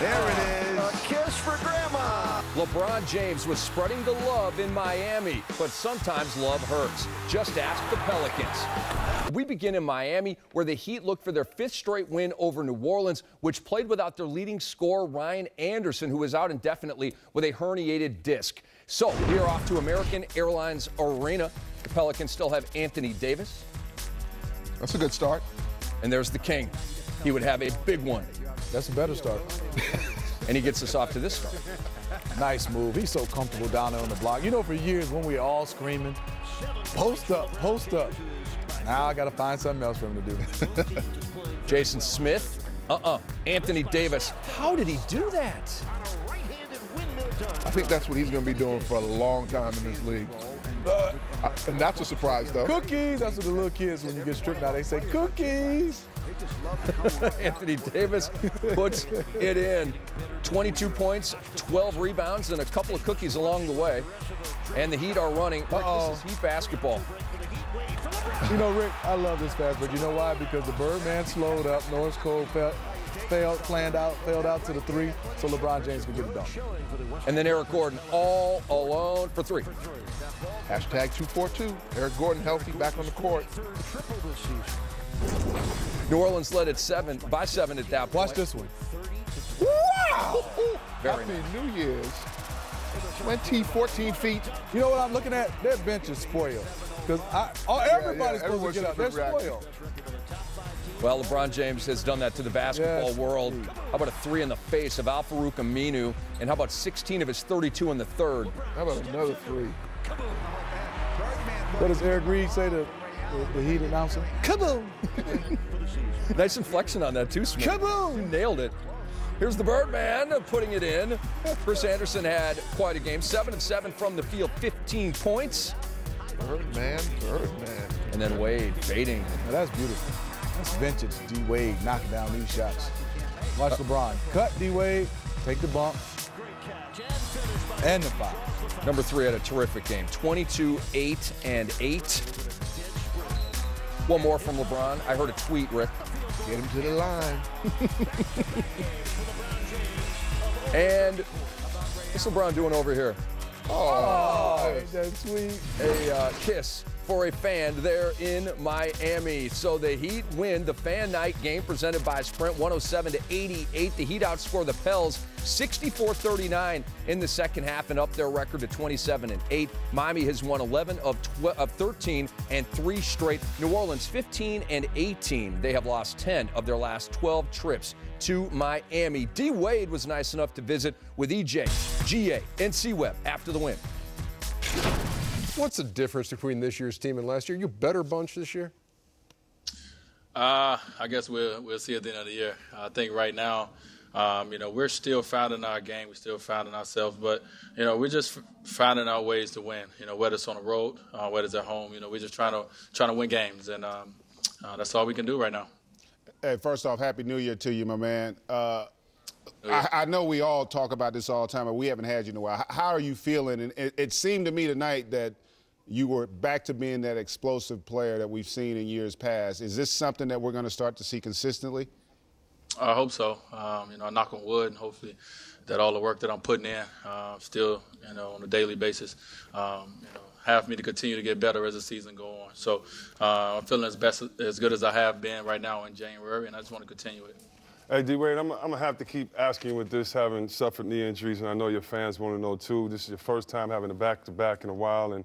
There it is. A kiss for Grandma. LeBron James was spreading the love in Miami, but sometimes love hurts. Just ask the Pelicans. We begin in Miami, where the Heat look for their 5th straight win over New Orleans, which played without their leading scorer, Ryan Anderson, who is out indefinitely with a herniated disc. So we are off to American Airlines Arena. The Pelicans still have Anthony Davis. That's a good start. And there's the King. He would have a big one. That's a better start. And he gets us off to this start. Nice move. He's so comfortable down there on the block. You know, for years when we were all screaming, post up, post up. Now I got to find something else for him to do. Jason Smith. Anthony Davis. How did he do that? I think that's what he's going to be doing for a long time in this league. And that's a surprise, though. Cookies. That's what the little kids, when you get stripped out, they say cookies. Anthony Davis puts it in. 22 points, 12 rebounds, and a couple of cookies along the way. And the Heat are running. This is Heat basketball. You know, Rick, I love this fast break. You know why? Because the Birdman slowed up. Norris Cole failed out to the 3, so LeBron James could get it done. And then Eric Gordon all alone for 3. Hashtag 242. Eric Gordon healthy, back on the court. New Orleans led at by 7 at that point. Watch this one. Wow! Very Happy nice. New Year's. 14 feet. You know what I'm looking at? Their bench is spoiled. Because everybody's supposed to get out. They're spoiled. Well, LeBron James has done that to the basketball world. How about a 3 in the face of Al-Farouq Aminu? And how about 16 of his 32 in the third? How about another 3? What does Eric Reed say to the Heat announcer? Kaboom! Nice inflection on that, too, Smith. Kaboom! You nailed it. Here's the Birdman putting it in. Chris Anderson had quite a game. 7 of 7 from the field, 15 points. Birdman. And then Wade fading. Now that's beautiful. That's vintage D-Wade knocking down these shots. Watch LeBron. Cut D-Wade, take the bump, and the foul. Number 3 had a terrific game. 22, 8, and 8. One more from LeBron. I heard a tweet, Rick. Get him to the line. And what's LeBron doing over here? Oh, ain't that sweet? A kiss for a fan there in Miami. So the Heat win the Fan Night game presented by Sprint 107-88. The Heat outscore the Pels 64-39 in the second half and up their record to 27-8. Miami has won 11 of 13 and 3 straight. New Orleans 15 and 18. They have lost 10 of their last 12 trips to Miami. D. Wade was nice enough to visit with EJ, GA, and C-Web after the win. What's the difference between this year's team and last year? You a better bunch this year? I guess we'll see at the end of the year. I think right now, we're still finding our game. We're still finding ourselves. But, we're just finding our ways to win, whether it's on the road, whether it's at home. We're just trying to win games. And that's all we can do right now. Hey, first off, Happy New Year to you, my man. I know we all talk about this all the time, but we haven't had you in a while. How are you feeling? And it seemed to me tonight that you were back to being that explosive player that we've seen in years past. Is this something that we're going to start to see consistently? I hope so. I knock on wood, and hopefully that all the work that I'm putting in still, on a daily basis, have me to continue to get better as the season goes on. So I'm feeling as good as I have been right now in January, and I just want to continue it. Hey, D-Wade, I'm going to have to keep asking with this, having suffered knee injuries, and I know your fans want to know, too. This is your first time having a back-to-back in a while, and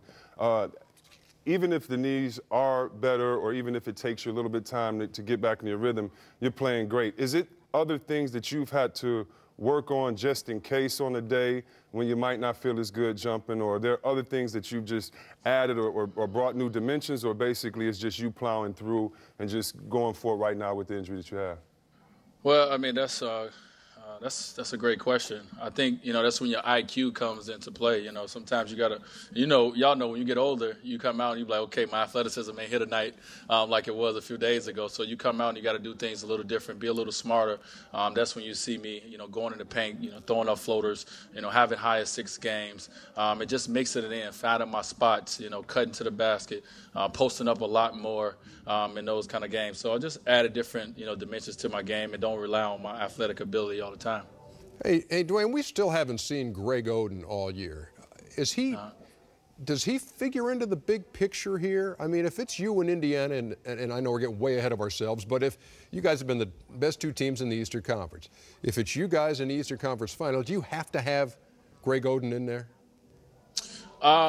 even if the knees are better or even if it takes you a little bit of time to get back in your rhythm, you're playing great. Is it other things that you've had to work on just in case on a day when you might not feel as good jumping, or are there other things that you've just added or brought new dimensions, or basically it's just you plowing through and just going for it right now with the injury that you have? Well, I mean, that's a great question. I think, that's when your IQ comes into play. Sometimes you got to, y'all know when you get older, you come out and you're like, okay, my athleticism ain't here tonight like it was a few days ago. So you come out and you got to do things a little different, be a little smarter. That's when you see me, going in the paint, throwing up floaters, having high assist games. It just makes it in, finding my spots, cutting to the basket, posting up a lot more in those kind of games. So I just added different, dimensions to my game and don't rely on my athletic ability all the time. Hey, Dwayne, we still haven't seen Greg Oden all year. Does he figure into the big picture here? I mean, if it's you in Indiana, and I know we're getting way ahead of ourselves, but if you guys have been the best two teams in the Eastern Conference, if it's you guys in the Eastern Conference Final, do you have to have Greg Oden in there?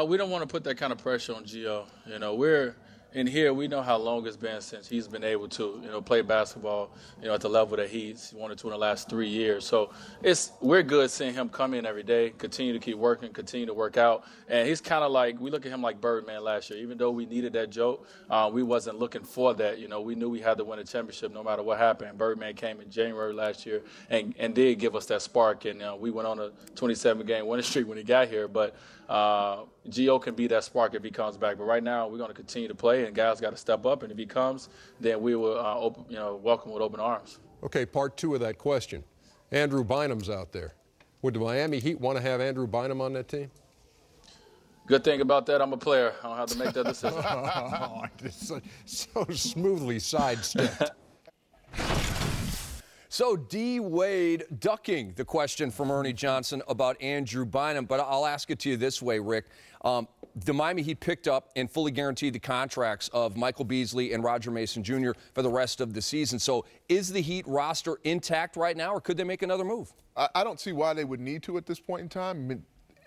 We don't want to put that kind of pressure on Gio. You know, we're in here. We know how long it's been since he's been able to, play basketball, at the level that he's wanted to in the last 3 years. So we're good seeing him come in every day, continue to keep working, continue to work out. And he's kind of like, we look at him like Birdman last year. Even though we needed that joke, we wasn't looking for that. We knew we had to win a championship no matter what happened. Birdman came in January last year and did give us that spark. And we went on a 27-game winning streak when he got here. But Gio can be that spark if he comes back. But right now, we're going to continue to play, and guys got to step up. And if he comes, then we will welcome with open arms. Okay, part two of that question. Andrew Bynum's out there. Would the Miami Heat want to have Andrew Bynum on that team? Good thing about that, I'm a player. I don't have to make that decision. so smoothly sidestepped. So D-Wade ducking the question from Ernie Johnson about Andrew Bynum, but I'll ask it to you this way, Rick. The Miami Heat picked up and fully guaranteed the contracts of Michael Beasley and Roger Mason Jr. for the rest of the season. So is the Heat roster intact right now, or could they make another move? I don't see why they would need to at this point in time. I mean,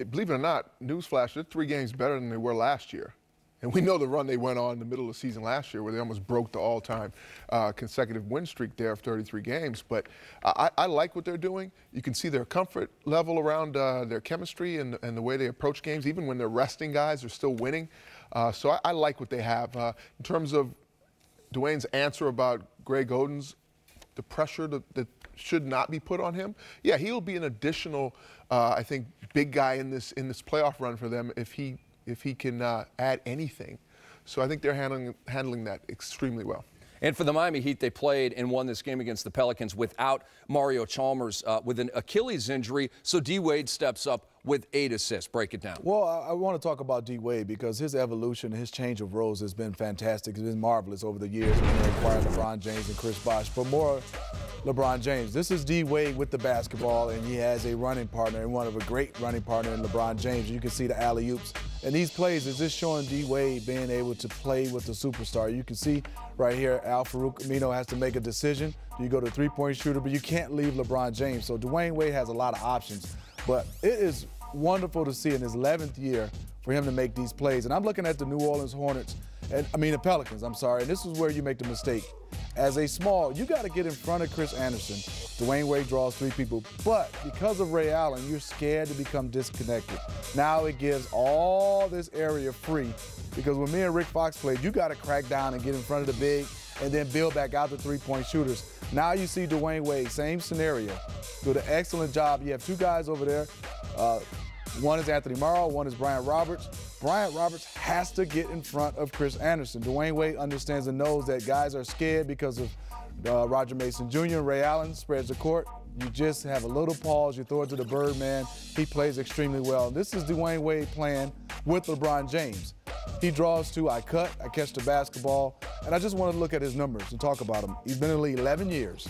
believe it or not, newsflash, they're 3 games better than they were last year. And we know the run they went on in the middle of the season last year where they almost broke the all-time consecutive win streak there of 33 games. But I like what they're doing. You can see their comfort level around their chemistry and the way they approach games. Even when they're resting guys, they're still winning. So I like what they have. In terms of Dwayne's answer about Greg Oden's, the pressure that should not be put on him, yeah, he'll be an additional, I think, big guy in this playoff run for them if he can add anything. So I think they're handling that extremely well. And for the Miami Heat, they played and won this game against the Pelicans without Mario Chalmers with an Achilles injury. So D-Wade steps up with 8 assists. Break it down. Well, I want to talk about D-Wade because his evolution, his change of roles has been fantastic. It's been marvelous over the years when they acquired LeBron James and Chris Bosh. But more LeBron James. This is D-Wade with the basketball, and he has a running partner and one of a great running partner in LeBron James. You can see the alley-oops. And these plays is just showing D-Wade being able to play with the superstar. You can see right here, Al-Farouq Amino has to make a decision. Do you go to three-point shooter? But you can't leave LeBron James. So Dwayne Wade has a lot of options. But it is wonderful to see in his 11th year for him to make these plays. And I'm looking at the New Orleans Hornets, the Pelicans, I'm sorry. And this is where you make the mistake. As a small, you got to get in front of Chris Anderson. Dwayne Wade draws 3 people. But because of Ray Allen, you're scared to become disconnected. Now it gives all this area free because when me and Rick Fox played, you got to crack down and get in front of the big and then build back out the three-point shooters. Now you see Dwayne Wade, same scenario. Do an excellent job. You have 2 guys over there. One is Anthony Morrow, one is Bryant Roberts. Bryant Roberts has to get in front of Chris Anderson. Dwayne Wade understands and knows that guys are scared because of Roger Mason Jr. and Ray Allen spreads the court. You just have a little pause, you throw it to the Birdman. He plays extremely well. This is Dwayne Wade playing with LeBron James. He draws 2, I cut, I catch the basketball, and I just want to look at his numbers and talk about him. He's been in the league 11 years,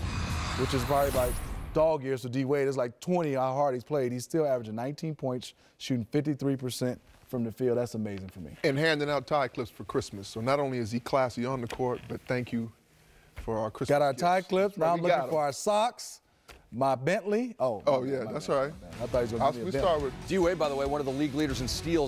which is probably like dog years for D-Wade. It's like 20 how hard he's played. He's still averaging 19 points, shooting 53% from the field. That's amazing for me. And handing out tie clips for Christmas. So not only is he classy on the court, but thank you for our Christmas Got our gifts. tie clips. Now I'm looking for our socks. My Bentley. Oh yeah, that's all right. I thought he was going to be a D-Wade, by the way, one of the league leaders in steals